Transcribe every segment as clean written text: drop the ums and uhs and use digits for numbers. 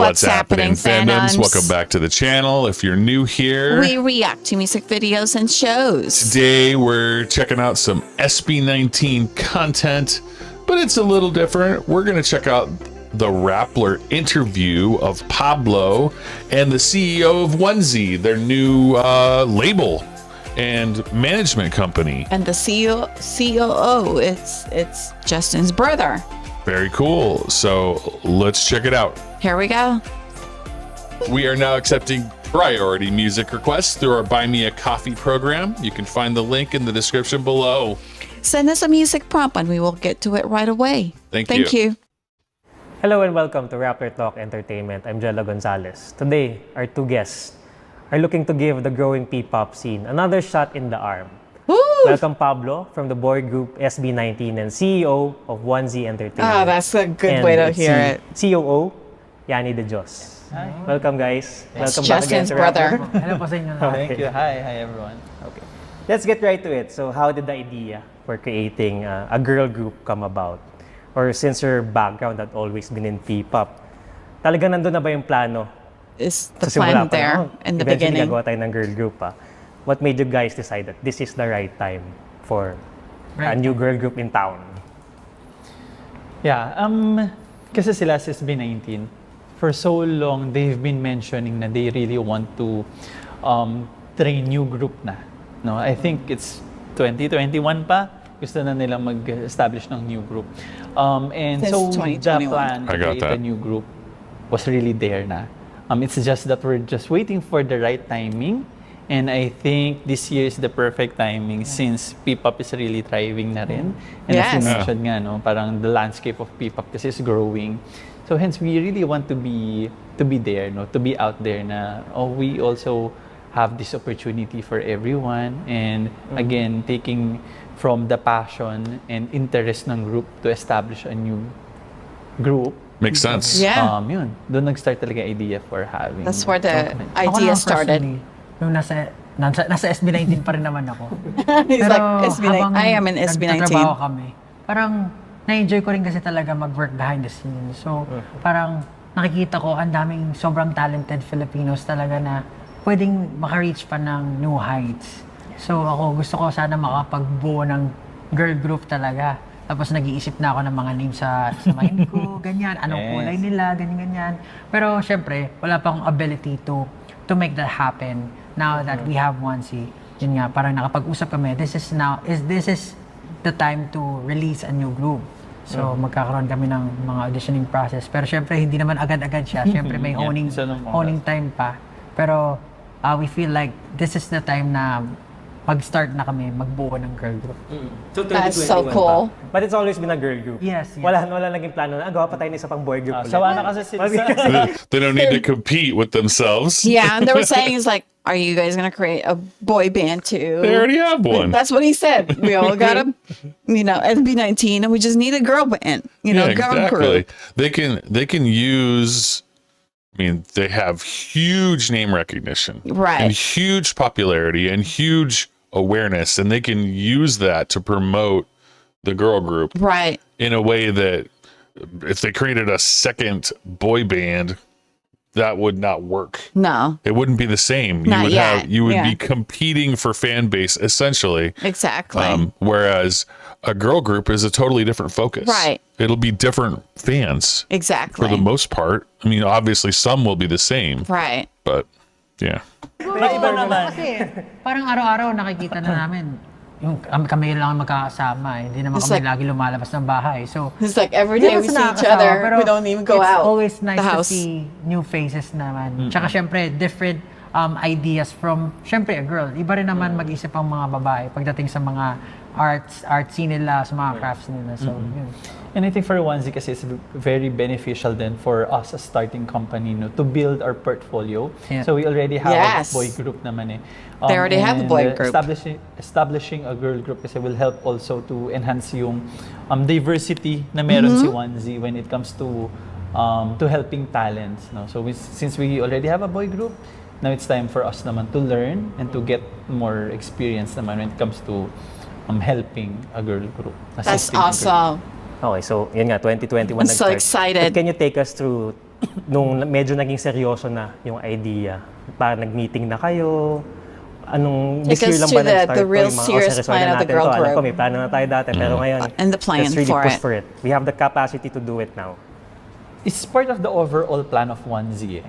What's happening, fandoms? Welcome back to the channel. If you're new here, we react to music videos and shows. Today we're checking out some SB19 content, but it's a little different. We're going to check out the Rappler interview of Pablo and the CEO of Onesie, their new label and management company. And the COO, it's Justin's brother. Very cool. So let's check it out. Here we go. We are now accepting priority music requests through our Buy Me a Coffee program. You can find the link in the description below. Send us a music prompt and we will get to it right away. Thank you. Hello and welcome to Rappler Talk Entertainment. I'm Jello Gonzalez. Today, our two guests are looking to give the growing P-pop scene another shot in the arm. Woo! Welcome Pablo from the boy group SB19 and CEO of Onesie Entertainment. Oh, that's a good way to hear it. COO, Yanni De Jos. Hi. Welcome guys. It's Welcome back again Justin's to brother. Rappler. Hello po sa inyo. Thank you. Hi everyone. Okay. Let's get right to it. So how did the idea for creating a girl group come about? Or since your background had always been in P-pop, talagang nandun na ba yung plano? Is the Sa simula plan pa there lang, in the eventually beginning? gagawa tayo ng girl group pa. What made you guys decide that this is the right time for a new girl group in town? Yeah, kasi sila sa SB19, for so long, they've been mentioning na they really want to train new group na. No, I think it's 2021 pa, gusto na nilang mag-establish ng new group. And Since so 2021. the plan to I got create a that. new group was really there na. It's just that we're just waiting for the right timing. And I think this year is the perfect timing since P-pop is really thriving na rin. And as you Yes. mentioned nga, no, parang the landscape of P-pop kasi is growing. So hence, we really want to be there, no, to be out there na, we also have this opportunity for everyone. And again, taking from the passion and interest ng group to establish a new group. Makes sense. Yeah. Yun, doon nag-start talaga idea for having. That's where the company. idea started. Nung nasa SB19 pa rin naman ako. He's Pero like, SB19. habang I am in SB19. nagtatrabaho kami, parang na-enjoy ko rin kasi talaga mag-work behind the scenes. So, parang nakikita ko ang daming sobrang talented Filipinos talaga na pwedeng maka-reach pa ng new heights. So, ako gusto ko sana makapagbuo ng girl group talaga. Tapos nag-iisip na ako ng mga names sa mind ko, ganyan, anong kulay nila, ganyan. Pero syempre, wala pa akong ability to make that happen. Now that we have Onesie, yun nga, parang nakapag-usap kami, this is the time to release a new group. So, magkakaroon kami ng mga auditioning process. Pero syempre, hindi naman agad-agad siya. Syempre, may honing time pa. Pero, we feel like this is the time na mag-start na kami, magbuo ng girl group. So That's so cool. But it's always been a girl group. Yes. Wala naging plano na, gawa pa tayo ng isa pang boy group. ulit. Sawa na kasi sila They don't need to compete with themselves. Yeah, and they were saying, it's like, are you guys going to create a boy band too? They already have one. That's what he said. We all got a, SB19 and we just need a girl band, girl exactly. group. They can use. I mean, they have huge name recognition, Right. and huge popularity and huge awareness, and they can use that to promote the girl group Right. in a way that if they created a second boy band, that would not work. No, It wouldn't be the same. Not yet. You would Yeah. be competing for fan base essentially. exactly. Whereas a girl group is a totally different focus. Right. It'll be different fans Exactly. for the most part. I mean, obviously some will be the same, Right. but yeah. iba naman. Kasi parang araw-araw nakikita na namin yung kami lang magkakasama. Hindi naman It's kami like- lagi lumalabas ng bahay. So, It's like every day we Hindi see naman each nakakasama, other. pero We don't even go it's out. always nice the to house. see new faces naman. Tsaka syempre, different ideas from, syempre, a girl. Iba rin naman mag-isip ang mga babae pagdating sa mga artsy nila, sa mga crafts nila. So, yun. And I think for Onesie kasi it's very beneficial then for us as starting company, no, to build our portfolio. Yeah. So we already have Yes. a boy group naman eh. They already have a and, boy group. Establishing a girl group kasi will help also to enhance yung diversity na meron si Onesie when it comes to helping talents. No? So since we already have a boy group, now it's time for us naman to learn and to get more experience naman when it comes to helping a girl group. That's assisting a girl. awesome. Okay, so yun nga, 2021 I'm so nag-start. excited. But can you take us through nung medyo naging seryoso na yung idea, parang nag-meeting na kayo, anong this Take year us lang to ba the nag-start real to, serious seryosohin plan na of the natin girl to. Alam ko, group. may plano na tayo dati, pero ngayon, And the plan let's really for push it. for it. We have the capacity to do it now. It's part of the overall plan of 1Z.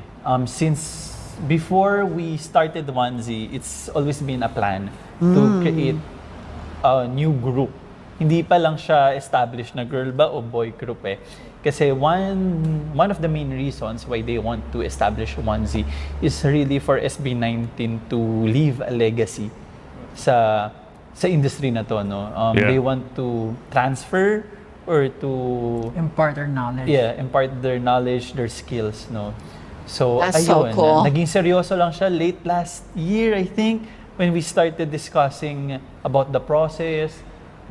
Since before we started 1Z, it's always been a plan to create a new group. Hindi pa lang siya established na girl ba o boy group eh. Kasi one of the main reasons why they want to establish 1Z is really for SB19 to leave a legacy sa industry na to, no. They want to transfer or to Impart our knowledge. impart their knowledge, their skills, no. So That's so ayun, cool. naging seryoso lang siya late last year, I think, when we started discussing about the process,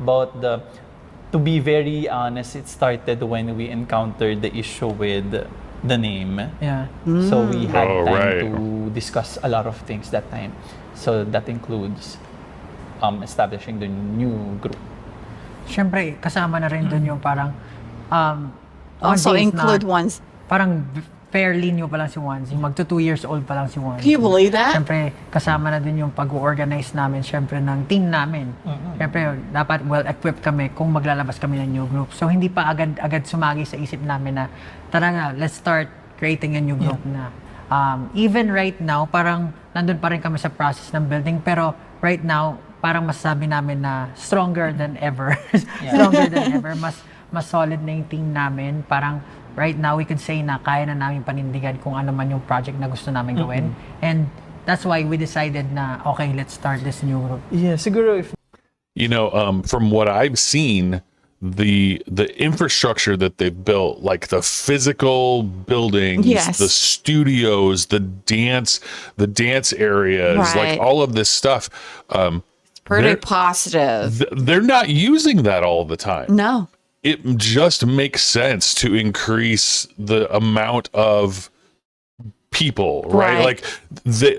about to be very honest, it started when we encountered the issue with the name. Yeah. So we had Oh, time right. to discuss a lot of things that time. So that includes establishing the new group. Siyempre, kasama na rin dun yung parang Also Onesie is include not- ones. Parang fairly new pa lang si Onesie. Magto 2 years old pa lang si Onesie. Can you believe that? Siyempre, kasama na din yung pag-organize namin, siyempre, ng team namin. Siyempre, dapat well-equipped kami kung maglalabas kami ng new group. So, hindi pa agad sumagi sa isip namin na, tara nga, let's start creating a new group na. Even right now, parang nandun pa rin kami sa process ng building, pero right now, parang masasabi namin na stronger than ever. Stronger than ever. Mas solid na yung team namin. Parang right now, we could say na kaya na namin panindigan kung ano man yung project na gusto namin gawin. And that's why we decided na, okay, let's start this new group. Yeah, siguro if You know, from what I've seen, the infrastructure that they've built, like the physical buildings, Yes. the studios, the dance areas, like Right. all of this stuff, Pretty they're- positive. they're not using that all the time. No. It just makes sense to increase the amount of people, right? Right. Like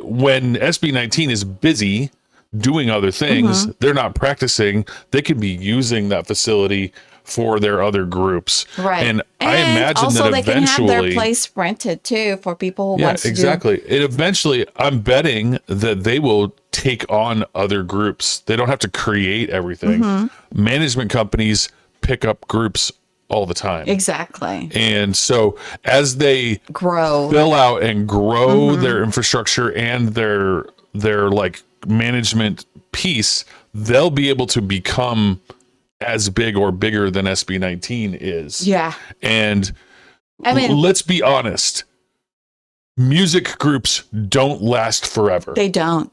when SB19 is busy doing other things, they're not practicing. They could be using that facility for their other groups. Right. And I imagine also that they can have their eventually, place rented too for people who yeah, want to exactly. And eventually, I'm betting that they will take on other groups. They don't have to create everything. Mm-hmm. Management companies pick up groups all the time. Exactly. And so as they Grow. fill out and grow Mm-hmm. their infrastructure and their like management piece, they'll be able to become as big or bigger than SB19 is. Yeah. And I mean, let's be honest, music groups don't last forever, they don't.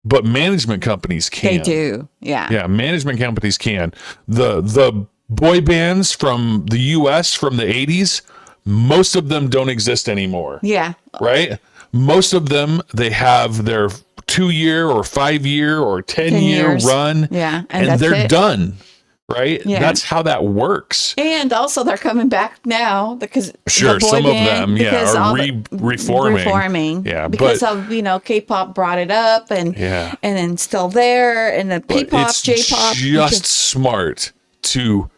but management companies can. They do. Yeah. Yeah, management companies can. The boy bands from the US from the 80s, most of them don't exist anymore, Yeah. right? Most of them, they have their 2-year or 5-year or 10-year years. run, Yeah, and and that's they're it. done, right? Yeah. That's how that works. And also they're coming back now because Sure, the boy some of band, them, yeah, because are of reforming. Yeah, because but- of K-pop brought it up and Yeah. and then still there and the But P-pop, it's J-pop. just smart to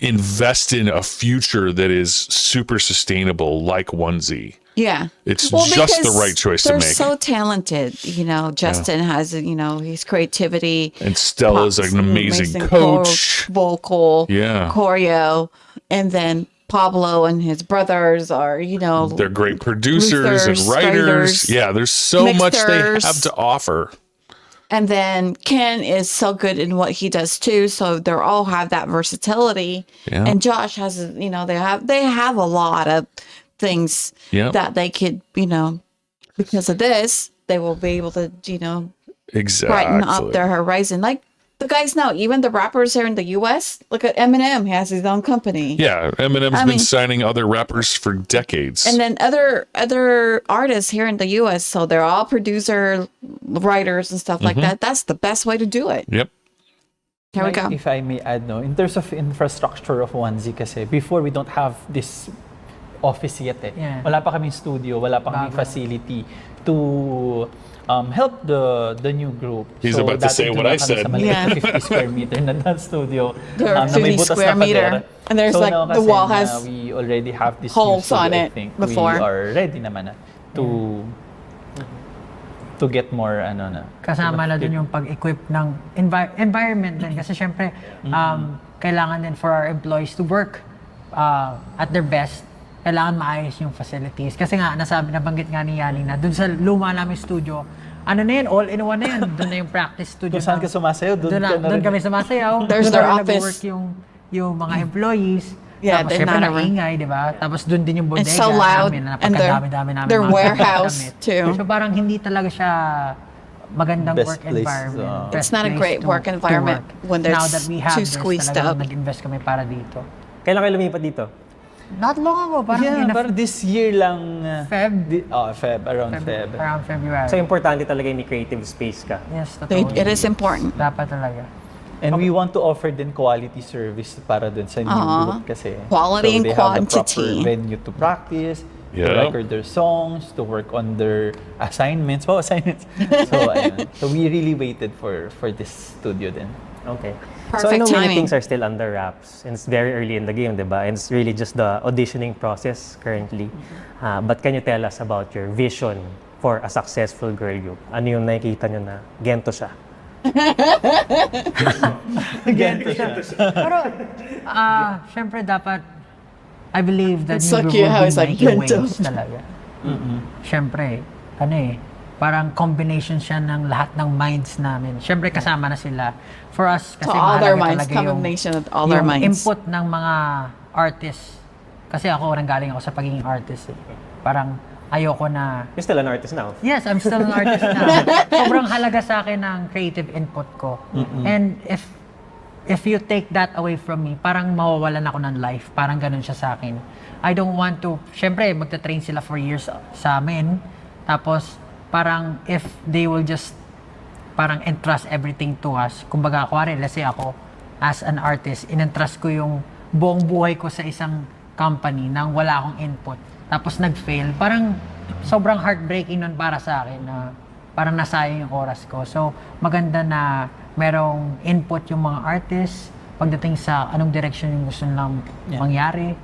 invest in a future that is super sustainable like 1Z. yeah, It's just the because right choice to they're make. so talented. You know, Justin has his creativity. And Stella's Pops, an amazing choreo, coach. vocal, Yeah. choreo, and then Pablo and his brothers are They're great producers and Luther's, writers. writers, Yeah, there's so much they mixers. have to offer. And then Ken is so good in what he does too. So they all have that versatility. Yeah. And Josh has, they have a lot of things Yeah. that they could, because of this, they will be able to, Exactly. brighten up their horizon. Like the guys now, even the rappers here in the U.S. Look at Eminem, he has his own company. Yeah, Eminem's I been mean- signing other rappers for decades. And then other artists here in the U.S. So they're all producer, writers, and stuff like that. That's the best way to do it. Yep. Here we go. If I may add, no, in terms of infrastructure of 1Z kasi, before we don't have this office yet eh. Yeah. Wala pa kaming studio, wala pa kaming Bago. facility to help the new group. He's about to dati say doon what lang I kami said. Sa maliit na Yeah. 50 square meter na dance studio. There are na may 50 butas square na meter. pader. And there's so like, now the kasi wall na has we already have this holes new studio, on I it think before. we are ready naman na to get more ano na. Kasama na dun yung pag-equip ng environment din. Kasi syempre, kailangan din for our employees to work at their best. Kailangan maayos yung facilities. Kasi nga, nabanggit nga ni Yani na dun sa luma namin studio, ano na yan, all-in-one na yan. Dun na yung practice studio. Kung saan ka sumasayaw, doon ka na Doon rin. kami sumasayaw. There's Doon their na office. nag-work yung mga employees. Yeah, Tapos they're syempre not around. naingay, di ba? Tapos doon din yung bodega It's so loud, namin na and napagkadami-dami namin. their mga warehouse, gamit. too. So parang hindi talaga siya magandang Best work place, environment. It's Best not a place great to- work to environment work. when there's Now that we have too this, squeezed talagang up. nag-invest kami para dito. Kailan kayo lumipat dito? Not long ago, parang Yeah, in a pero this year lang. Around Feb. around February. So, importante talaga yung may creative space ka. Yes, totoo. It is important. Dapat talaga. And we want to offer din quality service para dun sa new group kasi. Quality and they have the quantity. proper venue to practice, to Yeah. record their songs, to work on their assignments. Assignments. So, ayun. So we really waited for this studio din. Okay. So I Perfect know many timing. things are still under wraps and it's very early in the game, diba? And it's really just the auditioning process currently. But can you tell us about your vision for a successful girl group? Ano yung nakikita nyo na gento siya? Pero, syempre dapat, I believe that It's new so group cute will how be it's like, making ganito. waves talaga. Syempre, parang combination siya ng lahat ng minds namin. Syempre kasama na sila. For us, kasi So all their mahalaga minds, talaga yung, combination of all their yung minds. input ng mga artists. Kasi ako, nanggaling ako sa pagiging artist. Parang ayoko na You're still an artist now. yes, I'm still an artist na. Sobrang halaga sa akin ng creative input ko. And if you take that away from me, parang mawawalan ako ng life. Parang ganun siya sa akin. I don't want to, syempre, magta-train sila for years sa amin. Tapos, parang if they will just parang entrust everything to us. Kumbaga, kuwari, let's say ako, as an artist, in-entrust ko yung buong buhay ko sa isang company nang wala akong input. Tapos nag-fail. Parang sobrang heartbreaking nun para sa akin na parang nasayang yung oras ko. So, maganda na merong input yung mga artists pagdating sa anong direction yung gusto nilang mangyari.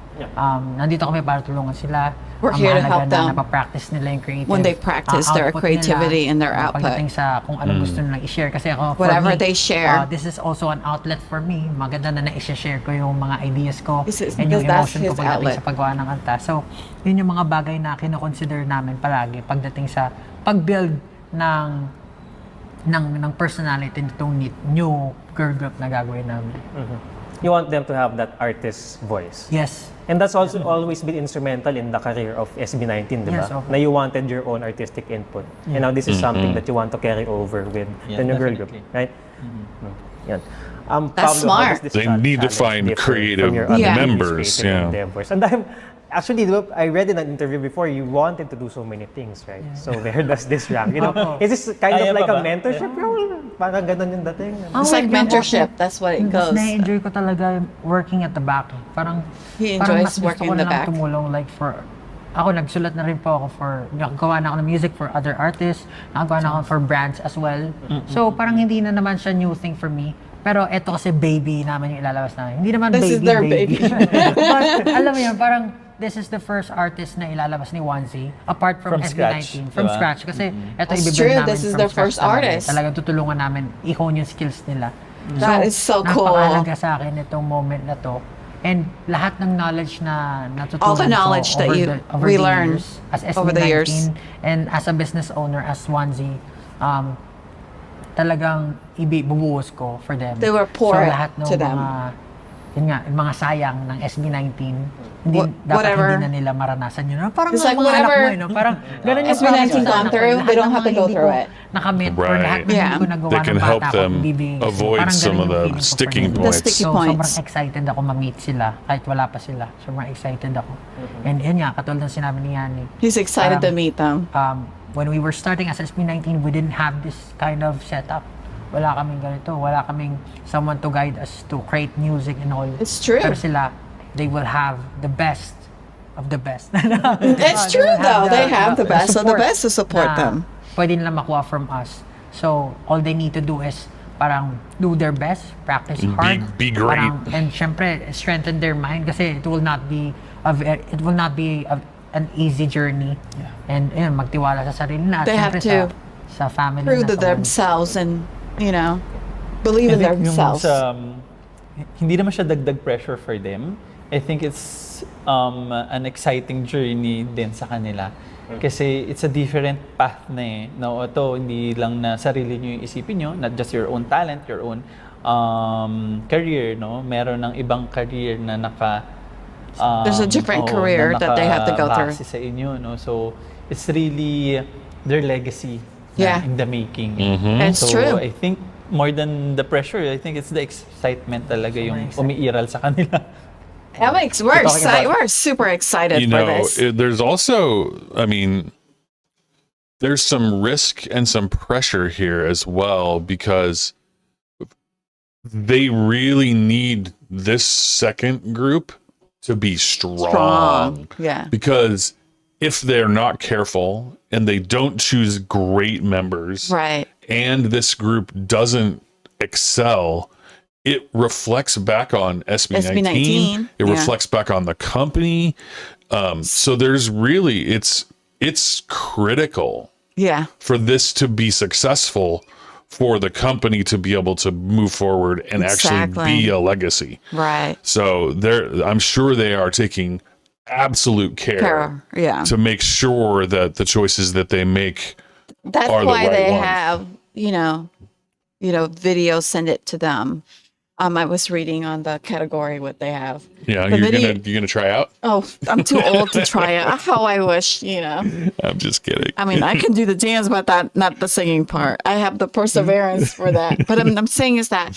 Nandito kami para tulungan sila. We're Ang here to mahalaga help na them napapractice nila yung creative when they practice their output creativity nila, and their output. Pagdating sa kung anong gusto nilang i-share. Kasi ako, for Whatever me, they share. this is also an outlet for me. Maganda na i-share ko yung mga ideas ko This is- and yung because that's emotion ko his pagdating outlet. sa paggawa ng kanta. So, yun yung mga bagay na kinoconsider namin palagi pagdating sa pag-build ng personality nitong new girl group na gagawin namin. You want them to have that artist voice. Yes. And that's also always been instrumental in the career of SB19, di ba? Yes, of Na you wanted your own artistic input. And now this is something that you want to carry over with Yeah, the new girl group, definitely. right? Yan. That's Pablo, how smart. does this They challenge need to find differ creative from your other Yeah. members, creative yeah. endeavors? And actually, di ba, I read in an interview before, you wanted to do so many things, right? So where does this rank? You know, is this kind Kaya of like pa a ba? mentorship? Parang ganun yung dating. It's like mentorship. That's what it Mas goes. na-enjoy ko talaga working at the back. Parang, He parang enjoys mas gusto working ko in the na lang back. tumulong like for, ako nagsulat na rin po ako naggawa na ako ng music for other artists, nakagawa na ako for brands as well. So parang hindi na naman siya new thing for me. Pero eto kasi baby namin yung ilalabas namin. Hindi naman This is baby, their baby. baby. But alam mo yun, parang this is the first artist na ilalabas ni Wanzi apart from, From scratch, SB19. From diba? scratch. Kasi eto That's ibibuild true. namin This is from their scratch first talaga. artist. Talagang tutulungan namin i-hone yung skills nila. That is so cool. Napakahalaga sa akin itong moment na to. And lahat ng knowledge na natutunan All the knowledge ko that over we the learned years, as over the SB19 years. and as a business owner, as Wanzi, talagang bubuhos ko for them. They were pour so, it lahat ng to them. yun nga, yung mga sayang ng SB19, hindi, dapat Whatever. hindi na nila maranasan yun. Parang It's mga like anak whatever mo, no? Parang ganun yung SB19 promise ko sa gone anak ko. through, Lahat they don't ng have to mga go hindi through ko it. Nakamit or Right. lahat ng Yeah. hindi ko nagawa They can ng help bata ko, them ibibigay ko. avoid Parang some ganun of yung the feeling ko for sticking them. The points. sticky So, points. sobrang excited ako ma-meet sila kahit wala pa sila. Sobrang excited ako. And yun nga, katulad ng sinabi ni Yani, He's excited to meet them. when we were starting as SB19, we didn't have this kind of setup. Wala kaming ganito. Wala kaming someone to guide us to create music and all. It's true. Pero sila, they will have the best of the best. It's They true will though. the- They have the best of the support best to support na them. pwede nila makuha from us. So, all they need to do is parang do their best, practice hard. Be great. And syempre, strengthen their mind kasi it will not be an easy journey. And ayun, magtiwala sa sarili na. They have syempre to sa family prove na to themselves and, believe in I think themselves. Hindi naman siya dagdag pressure for them. I think it's an exciting journey din sa kanila. Kasi it's a different path na eh. No, ito, hindi lang na sarili nyo yung isipin nyo, not just your own talent, your own career, no? Meron ng ibang career na There's a different career that they have to go through. Sa inyo, no? So, it's really their legacy in the making. It's so, true. I think more than the pressure, I think it's the excitement talaga yung umiiral sa kanila. We're super excited for this. There's also, there's some risk and some pressure here as well because they really need this second group to be strong. Yeah. Because if they're not careful and they don't choose great members, Right. and this group doesn't excel, it reflects back on SB19. SB19, It yeah. reflects back on the company. So there's really, it's critical Yeah. for this to be successful, for the company to be able to move forward and actually Exactly. be a legacy. Right. So I'm sure they are taking absolute care Yeah. to make sure that the choices that they make That's are the why right they ones. have, videos, send it to them. I was reading on the category what they have. Yeah, The you're gonna try out. Oh, I'm too old to try it. How I wish, I'm just kidding. I can do the dance, but not the singing part. I have the perseverance for that. But I'm saying is that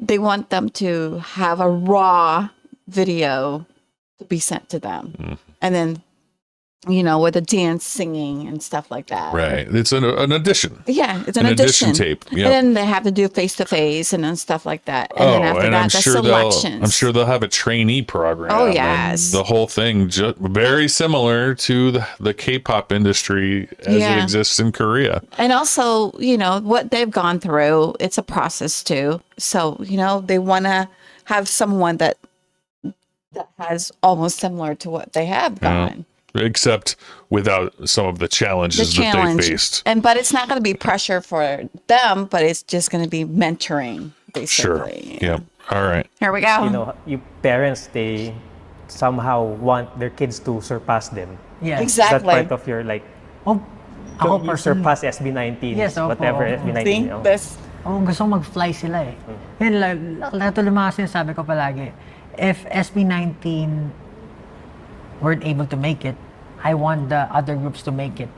they want them to have a raw video to be sent to them. And then, with the dance, singing, and stuff like that. Right, it's an addition. Yeah, it's an addition addition tape. Yep. And then they have to do face to face and then stuff like that. And then after that, the selections. I'm sure they'll have a trainee program. Oh, and yes. the whole thing very similar to the K-pop industry as it exists in Korea. And also, what they've gone through, it's a process too. So, they want to have someone that has almost similar to what they have gone. Except without some of the challenges that they faced. But it's not going to be pressure for them, but it's just going to be mentoring, Sure. basically. Yeah. All right. Here we go. You parents, they somehow want their kids to surpass them. Yes. Is that Exactly. part of your Oh, ako you personally, surpass SB19, Yes, opo. whatever SB19. See this? gusto ko mag-fly sila eh. Yan, lahat ng mga sinasabi ko palagi. If SB19 weren't able to make it, I want the other groups to make it.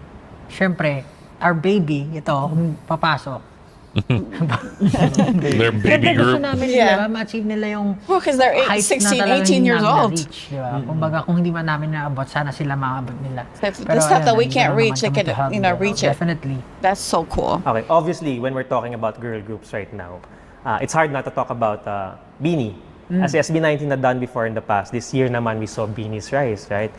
Siyempre, our baby, ito, papasok. Their baby Siyempre, gusto group. namin Yeah. ma-achieve nila yung Well, because they're heights 16, na talagang 18 years hindi namin old. na-reach, diba? Kumbaga, kung hindi man namin naabot, sana sila maabot nila. So if the stuff that we can't reach, they can, reach it. Definitely. That's so cool. Okay, obviously, when we're talking about girl groups right now, it's hard not to talk about Beanie. As SB19 had done before in the past, this year naman we saw Beanie's rise, right?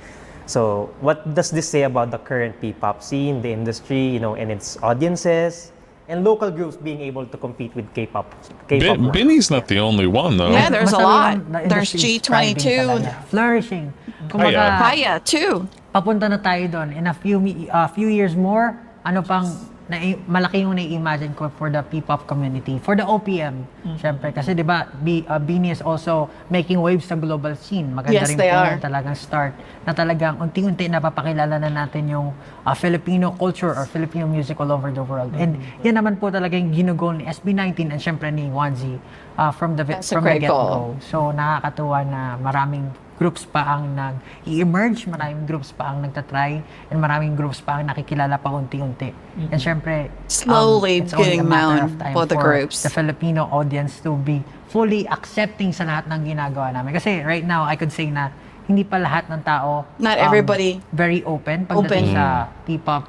So, what does this say about the current P-pop scene, the industry, and its audiences, and local groups being able to compete with K-pop? world? Benny's not the only one, though. Yeah, there's a Basta lot. yung the There's industry is thriving G22. talaga. Flourishing. Kumbaga, Kaya, too. papunta na tayo doon. In a few years more, malaki yung na-imagine ko for the P-pop community, for the OPM, syempre. Kasi di ba, Beanie is also making waves sa global scene. Maganda Yes, rin they po are. yan talagang start na talagang unti-unti napapakilala na natin yung Filipino culture or Filipino music all over the world. And yan naman po talaga yung ginugol ni SB19 and syempre ni Wanzi from the That's a from the great get-go. So nakakatuwa na maraming groups pa ang nag-i-emerge, maraming groups pa ang nagtatry, and maraming groups pa ang nakikilala pa unti-unti. And syempre, Slowly it's only getting a matter known of time for the groups. the Filipino audience to be fully accepting sa lahat ng ginagawa namin. Kasi right now, I could say na hindi pa lahat ng tao Not everybody very open pagdating sa P-pop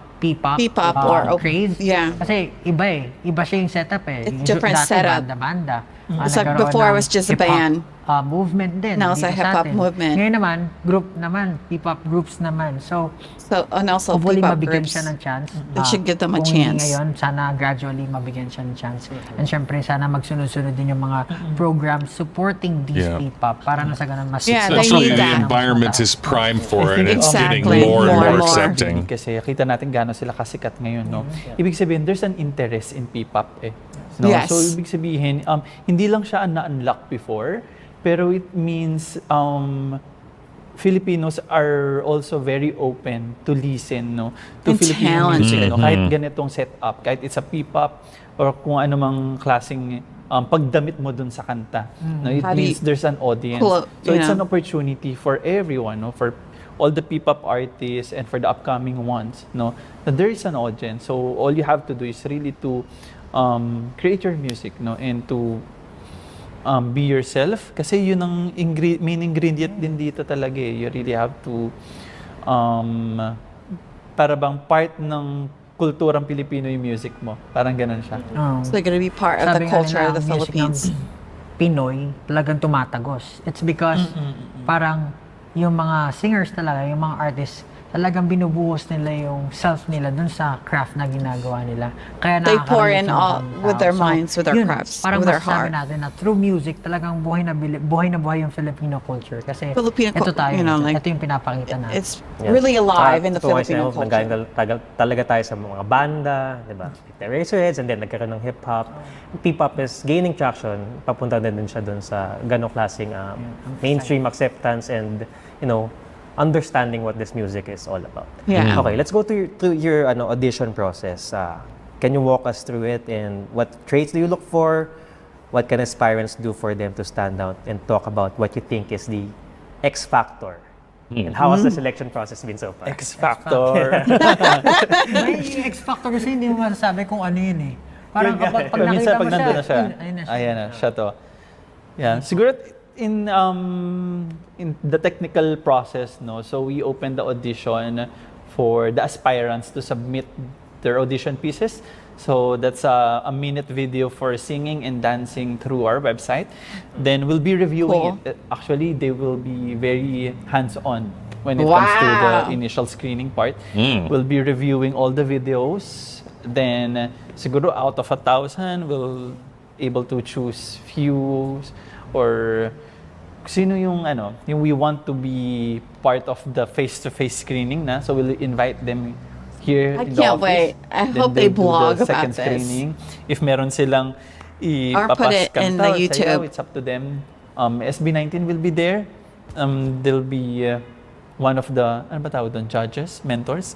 or craze. yeah. Kasi iba siya yung setup eh. It's Yung different dati setup. Banda-banda. It's like nagkaroon before it ng was just a hip-hop, band. Movement din. Now it's dito a sa hip-hop atin. movement. Ngayon naman, group naman, hip-hop groups naman. So, So, and also hopefully P-pop mabigyan groups. siya ng chance. They should give them a kung hindi chance. ngayon, sana gradually mabigyan siya ng chance. And syempre, sana magsunod-sunod din yung mga programs supporting these Yeah. P-pop para na sa ganun mas Yeah, they Essentially, need the that. environment is prime for it, and it's getting Exactly. more and More more and more. accepting. Kasi kita natin gaano sila kasikat ngayon, no? Ibig sabihin, there's an interest in P-pop eh. No? Yes. So, ibig sabihin, hindi lang siya na-unlock before, pero it means Filipinos are also very open to listen, no, to And Filipino music, talented. no, kahit ganitong setup, kahit it's a P-pop or kung ano mang klaseng pagdamit mo dun sa kanta, no, it How do means you- there's an audience. Cool, So you it's know. an opportunity for everyone, no, for all the P-pop artists and for the upcoming ones, no, that there is an audience. So all you have to do is really to create your music, no, and to be yourself, kasi yun ang main ingredient din dito talaga eh. You really have to para bang part ng kulturang Pilipino yung music mo. Parang ganun siya. So they're going to be part of the Sabi nga culture nila, of the ang music Philippines. ng Pinoy talagang tumatagos. It's because parang yung mga singers talaga, yung mga artists, talagang binubuhos nila yung self nila dun sa craft na ginagawa nila. Kaya They pour nakaka-relate in yung all ibang with tao. their minds, with their yun, crafts, parang with their masasabi heart. natin na through music, talagang buhay na buhay yung Filipino culture. Kasi Filipino ito tayo, you know, like, ito yung pinapakita natin. It's really alive in the Totoo kasi, Filipino nanggaling culture. talaga tayo sa mga banda, di ba? Like the Eraserheads, and then nagkaroon ng hip-hop. P-pop is gaining traction. Papunta din siya dun sa ganong klaseng mainstream acceptance and, you know, understanding what this music is all about. Yeah. Okay, let's go to your audition process. Can you walk us through it, and what traits do you look for? What can aspirants do for them to stand out, and talk about what you think is the X factor? And how has the selection process been so far? X Factor. May yung X Factor kasi hindi mo masasabi kung ano yun eh. Parang kapag pag Minsan nakita mo pag siya, nandun na siya, ayun na siya. ayan na, siya to. Yeah. Siguro in the technical process, no, so we open the audition for the aspirants to submit their audition pieces. So that's a minute video for singing and dancing through our website. Then we'll be reviewing it. Actually, they will be very hands-on when it comes to the Wow. initial screening part. We'll be reviewing all the videos. Then siguro out of 1,000, we'll able to choose few or sino yung we want to be part of the face-to-face screening na. So we'll invite them here I in the can't office. wait. I Then hope they they'll do blog the second about this. screening. If meron silang Or put it in the YouTube. it's up to them. SB19 will be there. There'll be one of the judges, mentors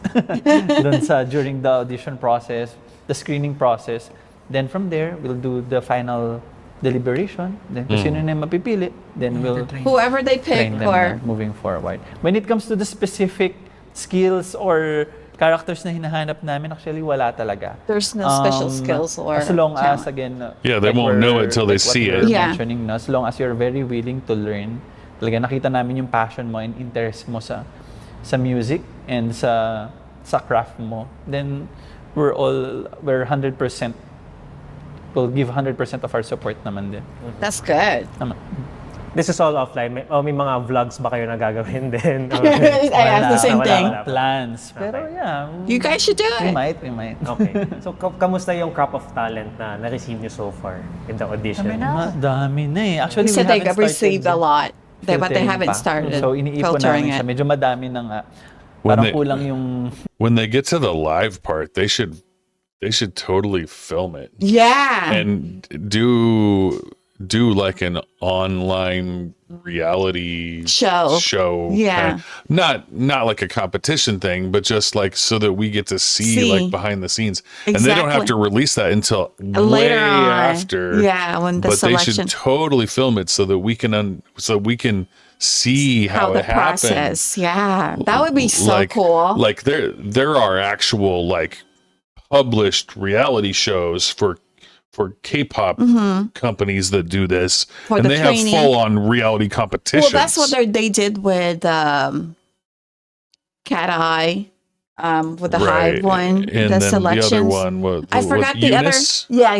during the audition process, the screening process. Then from there, we'll do the final deliberation. Then kung sino na yung mapipili, then we'll Whoever they pick train them or na moving forward. When it comes to the specific skills or characters na hinahanap namin, actually wala talaga. there's no special skills or as long as talent. again Yeah, they won't know it till they what see we're it. Yeah. mentioning, no? As long as you're very willing to learn, talaga nakita namin yung passion mo and interest mo sa music and sa craft mo, then we're 100%, we'll give 100% of our support naman din. That's good. Naman. This is all offline. May mga vlogs ba kayo na gagawin din? I asked the same wala, thing. wala. Plans. Pero yeah. You guys should do We it. might. Okay. So, kamusta yung crop of talent na na-receive nyo so far in the audition? Madami na eh. Actually, They said we they haven't received a lot, but they filtering haven't pa. started So, iniipon filtering namin siya. it. Medyo madami na nga. When Parang they- kulang yung... When they get to the live part, they should totally film it Yeah. and do like an online reality Show. Yeah. not like a competition thing, but just like so that we get to see See. like behind the scenes, and they don't have Exactly. to release that until Later way on. after. Yeah, when the but they selection. should totally film it so that we can see how the it happened. process. Yeah. That would be so like, cool. Like there are actual like published reality shows for K-pop companies that do this, Mm-hmm. For and the they training. have full-on reality Well, competitions. that's what they did with Cat Eye. with the Hive one, and the then selections. the other one was I forgot the Eunice? other. Yeah,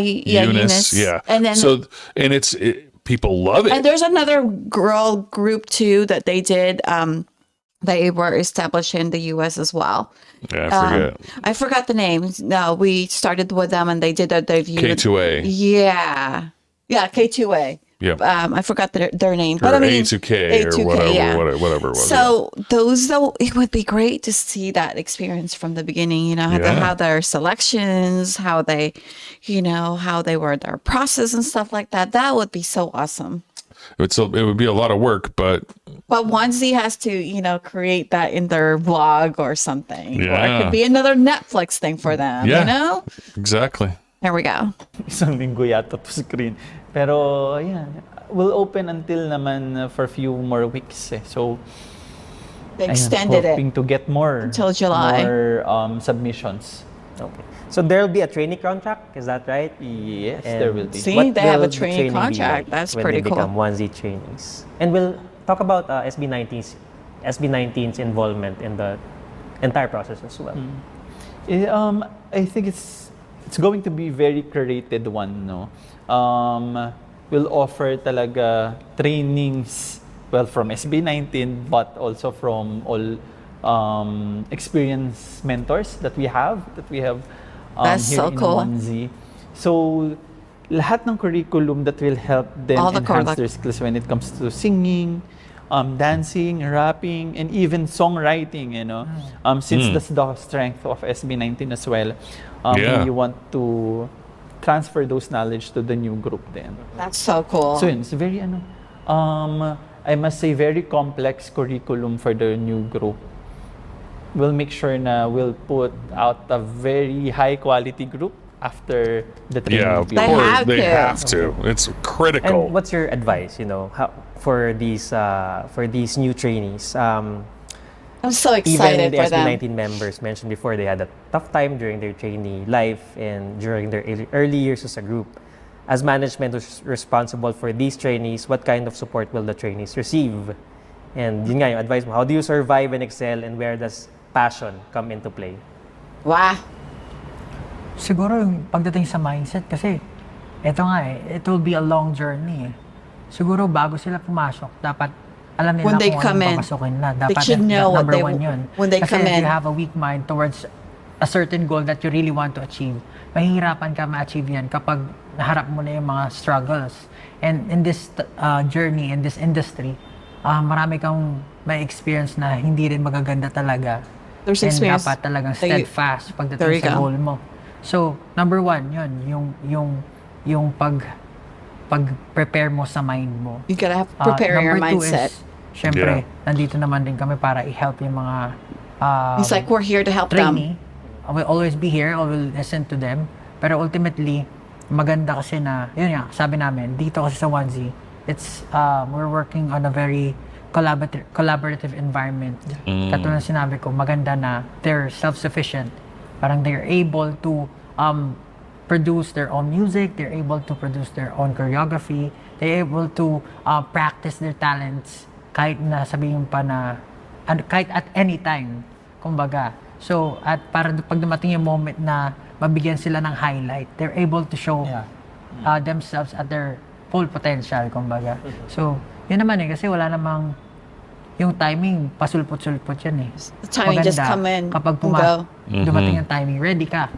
Eunice. Yeah. And then people love it. and there's another girl group too that they did. They were established in the U.S. as well. Yeah, I forget. I forgot the names. No, we started with them and they did a debut. K2A. Yeah, K2A. Yep. I forgot their name, Or but I mean A2K or whatever, yeah. whatever it was. So those, though, it would be great to see that experience from the beginning. You know, how their selections, how they, how they were their process and stuff like that. That would be so awesome. It would be a lot of work, but Onesie has to, create that in their vlog or something. Or it Yeah. could be another Netflix thing for them. Yeah. Exactly. There we go. Isang linggo yata to screen. Pero, yeah, we'll open until naman for a few more weeks. So, They extended hoping it to get more until July. more submissions. Okay. So there'll be a training contract, is that right? Yes, And there will be. See, what they have a will the training be contract. like That's when pretty they cool. become onesie trainees? And we'll talk about SB19's involvement in the entire process as well. I think it's going to be very curated one, no? We'll offer talaga trainings, well, from SB19, but also from all experienced mentors that we have That's here so in cool. Onesie. So, lahat ng curriculum that will help them All the enhance their skills when it comes to singing, dancing, rapping, and even songwriting, since that's the strength of SB19 as well. Yeah. We want to transfer those knowledge to the new group then. That's so cool. So yun, it's very I must say very complex curriculum for the new group. We'll make sure na we'll put out a very high quality group after the training Yeah, of period. course. They to. have to. It's critical. And what's your advice, for these new trainees? I'm so Even excited the for them. SB19 members mentioned before, they had a tough time during their trainee life and during their early years as a group. As management who's responsible for these trainees, what kind of support will the trainees receive? And yun nga yung advice mo, how do you survive and excel, and where does passion come into play? Wow. Siguro yung pagdating sa mindset kasi eto nga it will be a long journey. Siguro bago sila pumasok, dapat alam nila When they kung come anong in, papasukin na. Dapat should know what number they- one yun. when they Kasi come if in. you have a weak mind towards a certain goal that you really want to achieve, mahihirapan ka ma-achieve yan kapag naharap mo na yung mga struggles. And in this journey, in this industry, marami kang may experience na hindi rin magaganda talaga. There's And experience. dapat talagang that you- steadfast There you pagdating sa go. goal mo. So, number one, yung pag-prepare mo sa mind mo. You gotta have prepare your Number two mindset. is, syempre, nandito naman din kami para i-help yung mga It's like we're here to help them. trainee. I will always be here, I will listen to them. Pero ultimately, maganda kasi na, yun nga, sabi namin, dito kasi sa Onesie, it's, we're working on a very collaborative environment. Katulad na sinabi ko, maganda na they're self-sufficient. Parang they're able to produce their own music, they're able to produce their own choreography, they're able to practice their talents kahit na sabihin pa na, kahit at any time, kumbaga. So, at para pag dumating yung moment na mabigyan sila ng highlight, they're able to show themselves at their full potential, kumbaga. So, yun naman kasi wala namang yung timing, pasulpot-sulpot yan eh. The timing just come in kapag and go. dumating yung timing, ready ka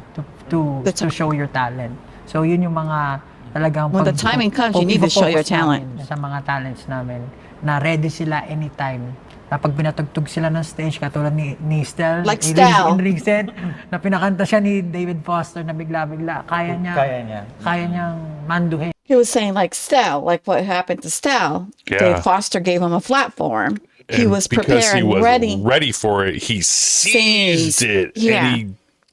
to show your talent. So, yun yung mga talagang When the timing comes, you need to show your talent. namin sa mga talents namin na ready sila anytime. Na pag pinatugtog sila ng stage, katulad ni Stel, Like Stel. Enrique said, na pinakanta siya ni David Foster na bigla-bigla, kaya niyang manduhin. He was saying like Stel, like what happened to Stel. Yeah. Dave Foster gave him a platform. He And was because prepared he was and ready. for it, he seized Seized. it Yeah. and he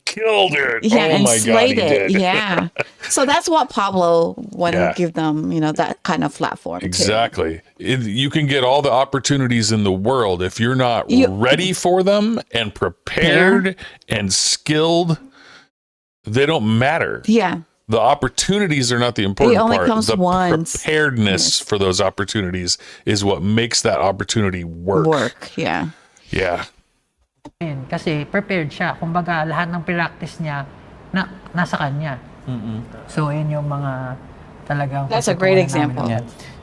killed it. Yeah, Oh and my God, slayed he it. did. Yeah. So that's what Pablo wanted Yeah. to give them, that kind of platform. too. Exactly. You can get all the opportunities in the world if you're not ready for them and prepared and skilled. They don't matter. Yeah. The opportunities are not the important only part. comes The once. preparedness for those opportunities is what makes that opportunity work. Yeah. Yeah. yun. Kasi prepared siya. Kumbaga, lahat ng practice niya nasa kanya. So, yun yung mga talagang That's a great pagtutuunan namin. example.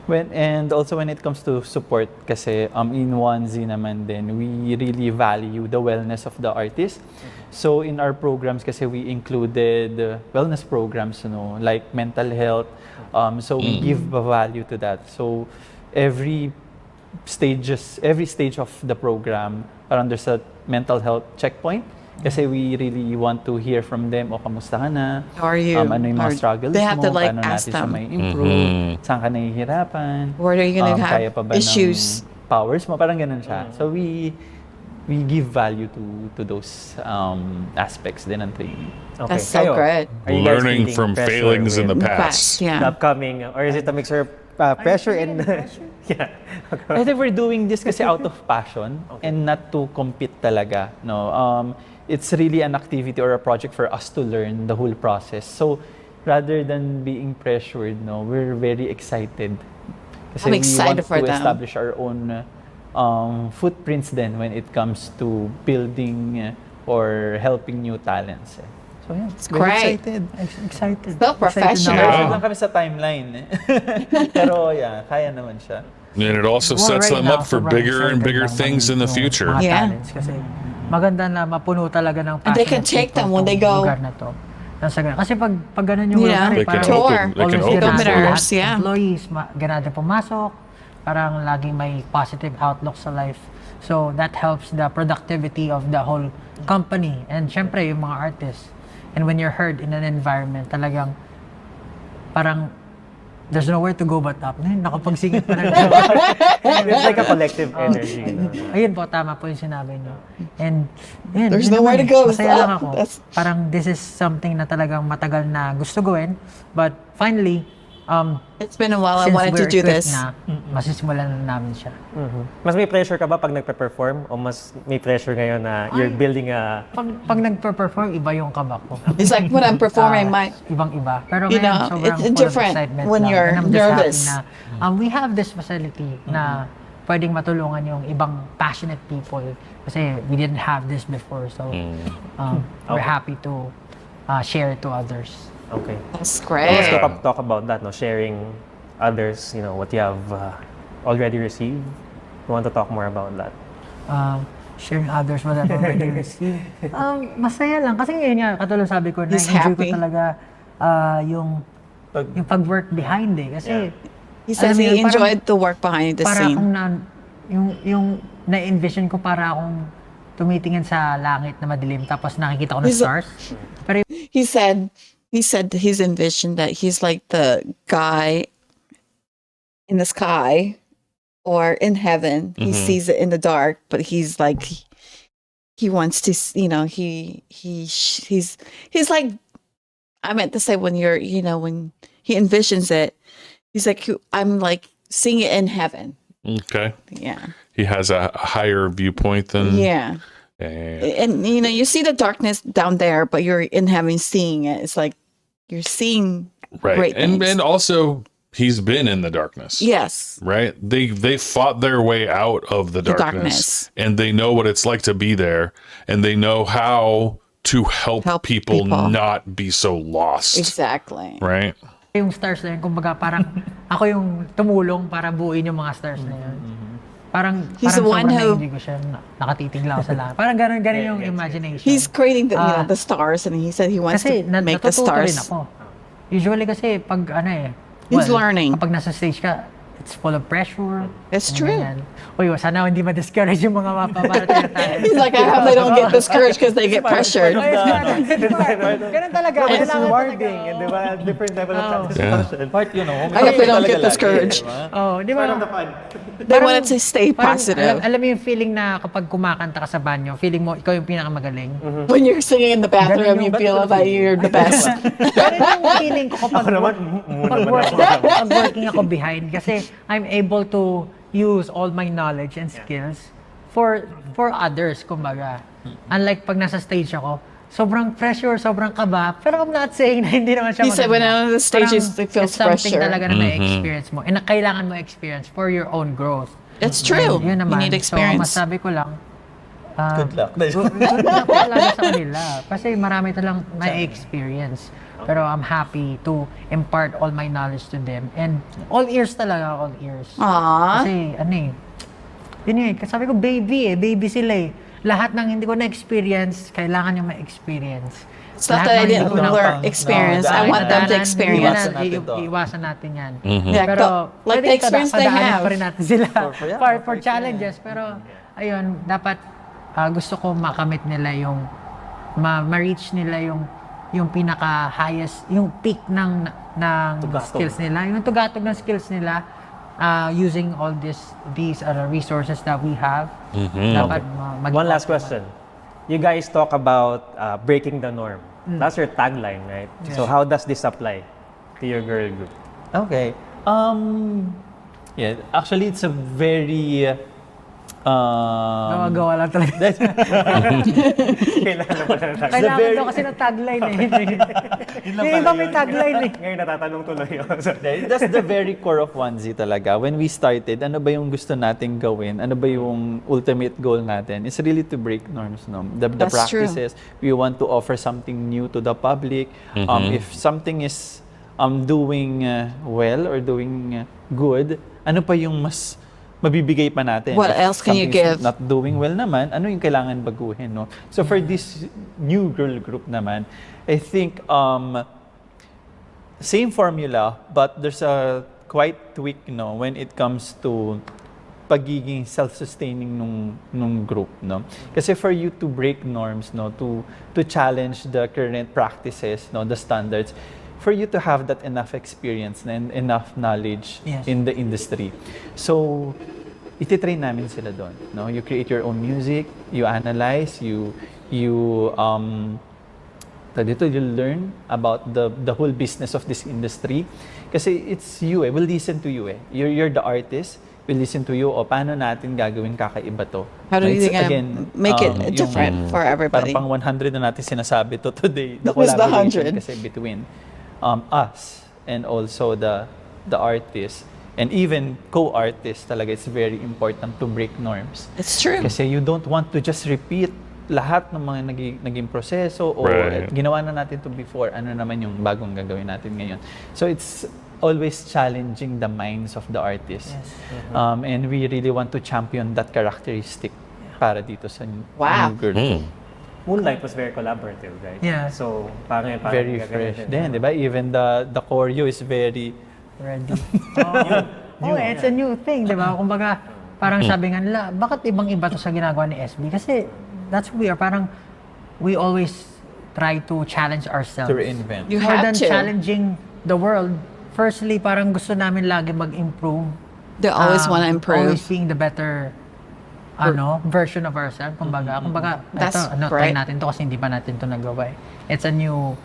Yeah. And also when it comes to support, kasi in 1Z naman din, we really value the wellness of the artist. So in our programs, kasi we included wellness programs, like mental health. So we give a value to that. So every stage of the program, parang there's a mental health checkpoint. Kasi we really want to hear from them, kamusta ka na? How are you? Ano yung mga Or struggles they have mo? to, like, Paano ask natin siya them. may improve? Saan ka nahihirapan? Where are you gonna have Kaya pa ba issues? ng powers mo? Parang ganun siya. So we give value to those aspects din ng training. Okay. That's so Kayo, good. are you guys Learning feeling from pressure failings in the with past. the Yeah. upcoming, or is it a mixture of pressure and yeah? I think we're doing this kasi out of passion and not to compete talaga. No, it's really an activity or a project for us to learn the whole process. So rather than being pressured, we're very excited. Kasi I'm excited we for want to them. establish our own footprints then when it comes to building or helping new talents. So yeah, it's great. excited. So professional. Excited lang kami sa timeline. Pero yeah, kaya naman siya. And it also Well, sets right them now, up for sobrang bigger and excited bigger lang things in the yung future. mga Yeah. talents kasi maganda na mapuno talaga ng And they can passionate take them people when they tong go. lugar na to. Kasi pag ganun yung Yeah. lugar, They can parang Tour. open. They can always open ganado for Openers, lahat ng yeah. employees, ganado pumasok, parang laging may positive outlook sa life. So that helps the productivity of the whole company and syempre yung mga artists. And when you're heard in an environment, talagang parang there's nowhere to go but up. Nakapagsingit pa na. It's like a collective energy. Ayun po, tama po yung sinabi niyo. And yun, There's yun nowhere naman to go. Masaya lang ako. That's- Parang this is something na talagang matagal na gusto gawin. But finally, It's been a while. I since wanted to we're do equipped this. na, masisimulan na namin siya. Mas may pressure ka ba pag nagpe-perform o mas may pressure ngayon na you're building a Pag nagpe-perform, iba yung kabak ko. It's like when I'm performing, my Ibang-iba. Pero You ngayon, know, sobrang it's full of different excitement when lang. you're And I'm just nervous. happy na we have this facility na pwedeng matulungan yung ibang passionate people. Kasi we didn't have this before. So, we're happy to share it to others. okay. that's Let's great. talk about that, no? Sharing others, what you have already received. You want to talk more about that? Sharing others what I've already received. Masaya lang. Kasi ngayon nga, katulad sabi ko, He's na-enjoy ko happy. talaga yung pag-work behind eh. Kasi He says alam mo he yun, parang- enjoyed the work behind the para akong scene. yung na-envision ko para akong tumitingin sa langit na madilim tapos nakikita ko ng He's- stars. Pero He said he's envisioned that he's like the guy in the sky or in heaven. He sees it in the dark, but he's like he wants to, he's like, I meant to say when when he envisions it, he's like, I'm like seeing it in heaven. Okay. Yeah. He has a higher viewpoint than. Yeah. And you see the darkness down there, but you're in heaven seeing it. It's like you're seeing Right. great And things. also, he's been in the darkness. Yes. Right. They fought their way out of the darkness, darkness. and they know what it's like to be there, and they know how to help people not be so lost. Exactly. Right. yung stars na yun, kumbaga parang ako yung tumulong para buuin yung mga stars na yun. Parang He's the one sobrang who- na-enjoy ko siya, nakatitig lang ako sa lahat. Parang ganun yung imagination. He's creating the stars, and he said he wants kasi to make the natututo rin stars. ako. Usually kasi pag He's learning. Kapag nasa stage ka, it's full of pressure. It's and true. ganyan. Uy, sana hindi ma-discourage yung mga mapaparating na tayo. He's like, I hope they don't get discouraged because they get pressured. Ganun talaga. It's Kailangan rewarding, talaga. and di ba? Different level of Yeah. satisfaction. Part, I hope they don't get discouraged. Oh, di ba? They wanted to stay Parang, positive. alam mo yung feeling na kapag kumakanta ka sa banyo, feeling mo ikaw yung pinakamagaling. When you're singing in the bathroom, you feel that you're the best. Ganun yung feeling ko kapag pag working ako behind kasi I'm able to use all my knowledge and skills for others, kumbaga. Unlike pag nasa stage ako, sobrang pressure, sobrang kaba, pero I'm not saying na hindi naman siya He said when on the stage, Parang it feels it's something pressure. talaga na na-experience mo and na kailangan mo experience for your own growth. It's true. Yun naman. You need experience. So, masabi ko lang, Good luck. Good luck talaga sa kanila. Kasi marami talang may experience. Pero I'm happy to impart all my knowledge to them. And all ears talaga, all ears. Aww. Kasi yun eh, sabi ko baby sila eh. Lahat ng hindi ko na-experience, kailangan yung ma-experience. It's not that I didn't learn experience. I want them to experience. Iwasan natin yan. Yeah, Pero like the experience they padaanin have. pa rin natin sila For for challenges. Pero ayun, dapat gusto ko makamit nila yung ma-reach nila yung pinaka highest, yung peak ng skills nila, yung tugatog ng skills nila using all these resources that we have. Dapat One last question. You guys talk about breaking the norm. That's your tagline, right? So how does this apply to your girl group? Okay. Yeah, actually it's a very gawa lang talaga. Kailangan pa na tagline. Kailangan daw kasi ng tagline eh. Yung iba may tagline eh. Ngayon natatanong tuloy yun. That's the very core of Onesie talaga. When we started, ano ba yung gusto nating gawin? Ano ba yung ultimate goal natin? It's really to break norms, no? The That's practices. We want to offer something new to the public. If something is doing well or doing good, ano pa yung mas mabibigay pa natin? What If else can you something's give? not doing well naman, ano yung kailangan baguhin, no? So for this new girl group naman, I think same formula, but there's a quite tweak, no, when it comes to pagiging self-sustaining nung group, no? Kasi for you to break norms, no, to challenge the current practices, no, the standards, for you to have that enough experience and enough knowledge in the industry. So, ititrain namin sila doon, no? You create your own music, you analyze, you learn about the whole business of this industry. Kasi it's you eh, we'll listen to you eh. You're the artist, we'll listen to you, o paano natin gagawin kakaiba to. How do No, you it's, think make it different for everybody? Parang pang 100 na natin sinasabi to today. The Who's the collaboration 100? kasi between us and also the artist and even co-artists talaga, it's very important to break norms. It's true. Kasi you don't want to just repeat lahat ng mga naging proseso o ginawa na natin to before, ano naman yung bagong gagawin natin ngayon. So it's always challenging the minds of the artists. And we really want to champion that characteristic para dito sa Wow. new girl. Moonlight was very collaborative, right? Yeah. So, parang Very fresh din, di ba? Even the choreo is very Ready. It's a new thing, di ba? Kumbaga, parang sabi nga nila, bakit ibang-iba to sa ginagawa ni SB? Kasi that's who we are. Parang we always try to challenge ourselves. to reinvent. You More have than to. challenging the world, firstly, parang gusto namin lagi mag-improve. They always want to Always improve. being the better version of ourselves. Kumbaga, That's try great. natin to kasi hindi pa natin to nagawa eh. It's a new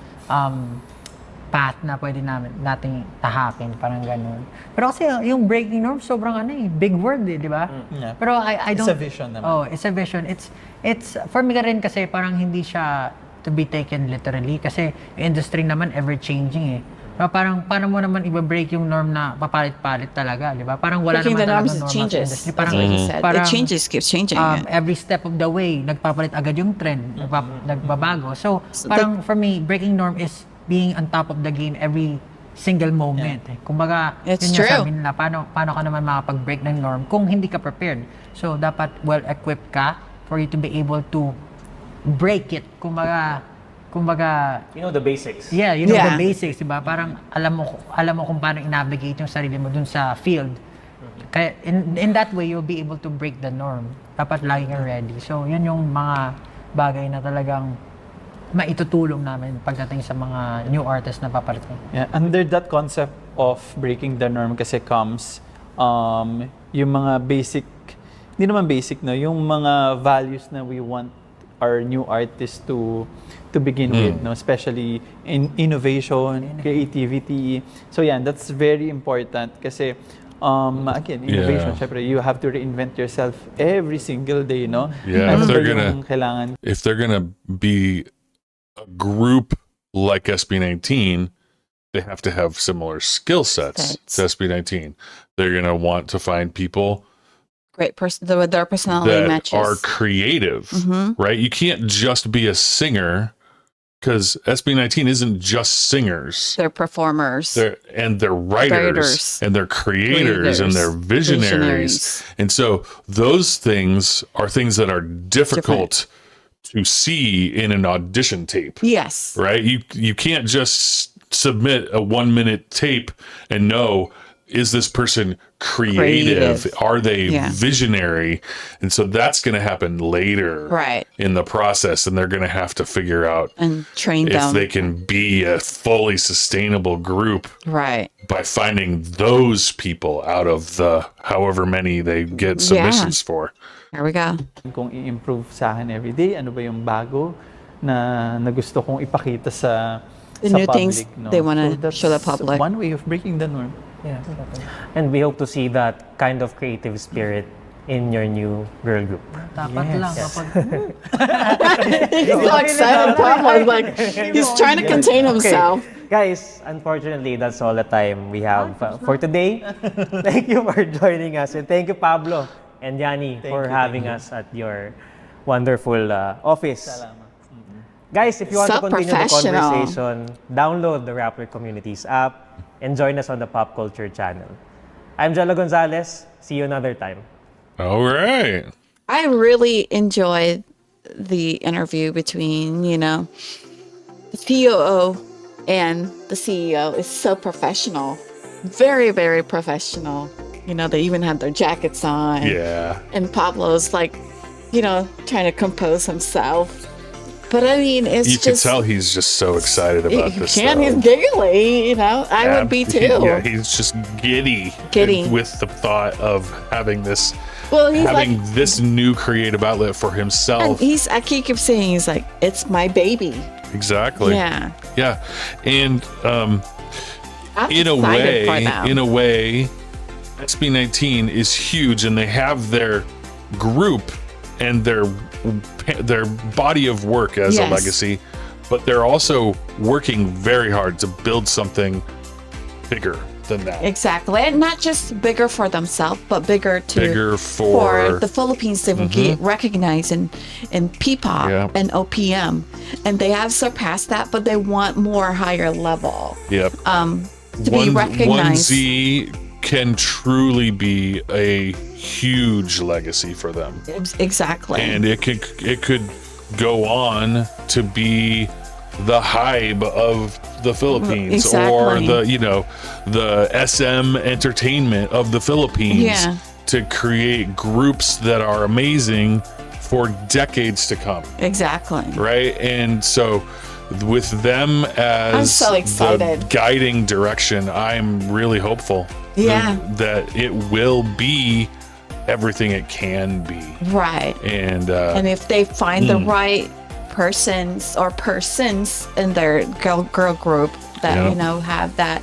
path na pwede nating tahakin, parang ganun. Pero kasi yung breaking norms, sobrang big word di ba? Yeah. Pero I don't... It's a vision naman. Oh, it's a vision. It's for me rin kasi parang hindi siya to be taken literally kasi yung industry naman ever-changing eh. Pero parang paano mo naman i-break yung norm na papalit-palit talaga, di ba? Parang wala Breaking naman the talaga norms, norm it sa changes. industry. That's Parang, what he said. It parang, changes, keeps changing. every step of the way, nagpapalit agad yung trend, nagbabago. So, parang for me, breaking norm is being on top of the game every single moment. Kumbaga, It's yun true. yung sabi nila, paano ka naman makapag-break ng norm kung hindi ka prepared. So, dapat well-equipped ka for you to be able to break it. Kumbaga, You know the basics. yeah, you know Yeah. the basics, diba? Parang alam mo kung paano i-navigate yung sarili mo dun sa field. Kaya in that way, you'll be able to break the norm. Dapat lagi kang ready. So, yun yung mga bagay na talagang maitutulong namin pagdating sa mga new artists na paparating. Yeah, under that concept of breaking the norm kasi comes yung mga basic, hindi naman basic, no, yung mga values na we want our new artists to begin with, no, especially in innovation, creativity. So yeah, that's very important kasi again, innovation, syempre, you have to reinvent yourself every single day, no? Yeah, Ano if ba they're yung kailangan if they're gonna be a group like SB19, they have to have similar skill sets to SB19. They're gonna want to find people great person, their personality that matches. are creative, right? You can't just be a singer because SB19 isn't just singers. They're performers. They're writers, and they're creators, and they're visionaries. And so those things are things that are difficult to see in an audition tape. Yes. Right? You can't just submit a 1 minute tape and know, is this person creative? Are they visionary? And so that's going to happen later in the process, and they're going to have to figure out and train if them they can be a fully sustainable group by finding those people out of the however many they get submissions for. There we go. Kung i-improve sa akin everyday, ano ba yung bago na gusto kong ipakita sa new public, things they want to show the that's public. one way of breaking the norm. Yeah. And we hope to see that kind of creative spirit in your new girl group. Dapat lang kapag... He's so excited. Pablo's like, he's trying to contain himself. Guys, unfortunately, that's all the time we have for today. Thank you for joining us. And thank you, Pablo and Yanni, for having us at your wonderful office. Salamat. Guys, if you want to So continue the professional. conversation, download the Rappler Communities app and join us on the Pop Culture channel. I'm Jello Gonzalez. See you another time. All right. I really enjoyed the interview between, the COO and the CEO. It's so professional. Very, very professional. They even had their jackets on. Yeah. And Pablo's like, trying to compose himself. But I mean, You can tell he's just so excited about this. He's giggly, I would be too. Yeah, he's just giddy with the thought of having this, this new creative outlet for himself. And I keep saying, he's like, it's my baby. Exactly. Yeah. Yeah. And in a way, SB19 is huge, and they have their group and their body of work as a legacy, but they're also working very hard to build something bigger than that. Exactly. And not just bigger for themselves, but bigger for the Philippines. They will get recognized in P-pop and OPM. And they have surpassed that, but they want more higher level. Yep. To be recognized. 1Z can truly be a huge legacy for them. Exactly. And it could go on to be the Hybe of the Philippines, or the SM entertainment of the Philippines, to create groups that are amazing for decades to come. Exactly. Right? And so with them as I'm so excited. The guiding direction, I'm really hopeful that it will be everything it can be. Right. And if they find the right persons in their girl group that have that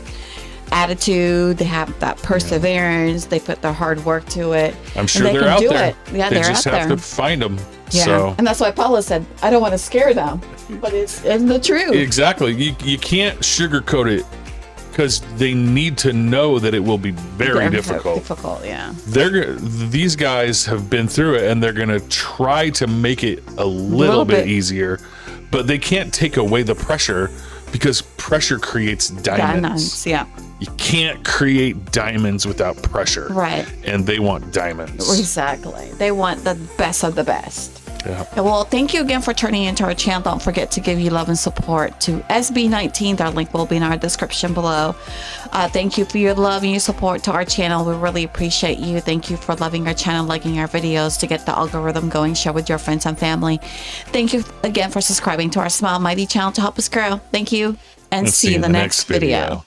attitude, they have that perseverance, they put their hard work to it. I'm sure and they they're can out do there. It. Yeah, they they're just out have there. to find them. Yeah, so. and that's why Paula said, I don't want to scare them, but it's the truth. Exactly. You can't sugarcoat it, because they need to know that it will be very difficult. Difficult, yeah. These guys have been through it, and they're going to try to make it a little bit easier, but they can't take away the pressure, because pressure creates diamonds. Yeah. You can't create diamonds without pressure. Right. And they want diamonds. Exactly. They want the best of the best. Yeah. Well, thank you again for turning into our channel. Don't forget to give you love and support to SB19. Their link will be in our description below. Thank you for your love and your support to our channel. We really appreciate you. Thank you for loving our channel, liking our videos. To get the algorithm going, share with your friends and family. Thank you again for subscribing to our Smile Mighty channel to help us grow. Thank you, and see you in the next video.